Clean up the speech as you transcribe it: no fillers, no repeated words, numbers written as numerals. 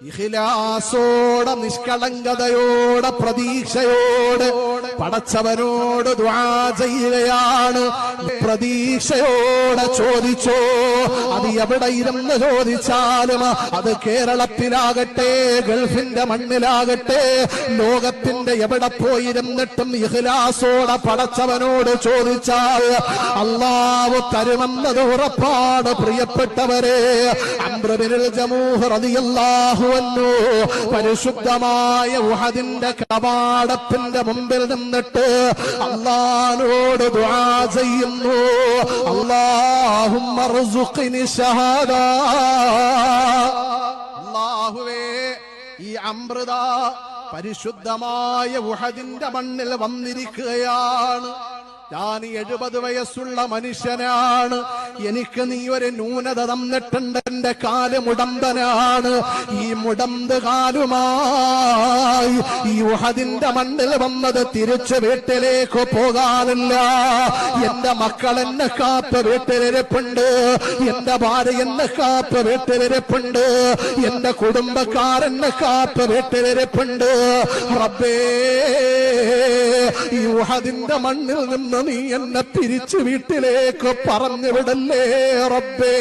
ഇഖ്ലാസോടെ നിഷ്കളങ്കതയോടെ പ്രതീക്ഷയോടെ പടച്ചവനോട് ദുആ ചെയ്യുകയാണ്. പ്രതീക്ഷയോടെ ചോദിച്ചോ, അത് എവിടെ ഇരുന്ന് ചോദിച്ചാലും, അത് കേരളത്തിലാകട്ടെ ഗൾഫിന്റെ മണ്ണിലാകട്ടെ ലോകത്തിന്റെ എവിടെ പോയിരുന്നിട്ടും ഇഖ്ലാസോടെ പടച്ചവനോട് ചോദിച്ചാൽ അല്ലാഹു തരുമെന്നത് ഉറപ്പാണ്. പ്രിയപ്പെട്ടവരെ, അംർ ബിനുൽ ജമൂഹ് റളിയല്ലാഹു അൻഹു പരിശുദ്ധമായ ഉഹദിന്റെ കവാടത്തിന്റെ മുമ്പിൽ നിന്നിട്ട് അല്ലാഹുവോട് ദുആ ചെയ്യുന്നു. അല്ലാഹുമ്മ ർസുഖ്നി ഷഹാദ. അല്ലാഹുവേ, ഈ അംർ പരിശുദ്ധമായ ഉഹദിന്റെ മണ്ണിൽ വന്നിരിക്കുകയാണ്. ഞാൻ 70 വയസ്സുള്ള മനുഷ്യനാണ്. എനിക്ക് നീ ഒരു ന്യൂനത തന്നിട്ടുണ്ട്. എന്റെ കാല് മുടന്തനാണ്. ഈ മുടന്ത് കാലുമായി ഈ ഉഹദിന്റെ മണ്ണിൽ വന്നത് തിരിച്ച് വീട്ടിലേക്ക് പോകാനില്ല. എന്റെ മക്കൾ എന്നെ കാത്ത് വീട്ടിലിരിപ്പുണ്ട്. എന്റെ ഭാര്യ എന്നെ കാത്ത് വീട്ടിലിരിപ്പുണ്ട്. എന്റെ കുടുംബക്കാരെന്നെ കാത്ത് വീട്ടിലിരിപ്പുണ്ട്. റബ്ബേ, ഈ ഉഹദിന്റെ മണ്ണിൽ നിന്ന് നീ എന്നെ തിരിച്ചു വീട്ടിലേക്ക് പറഞ്ഞു വിടല്ലേ റബ്ബേ.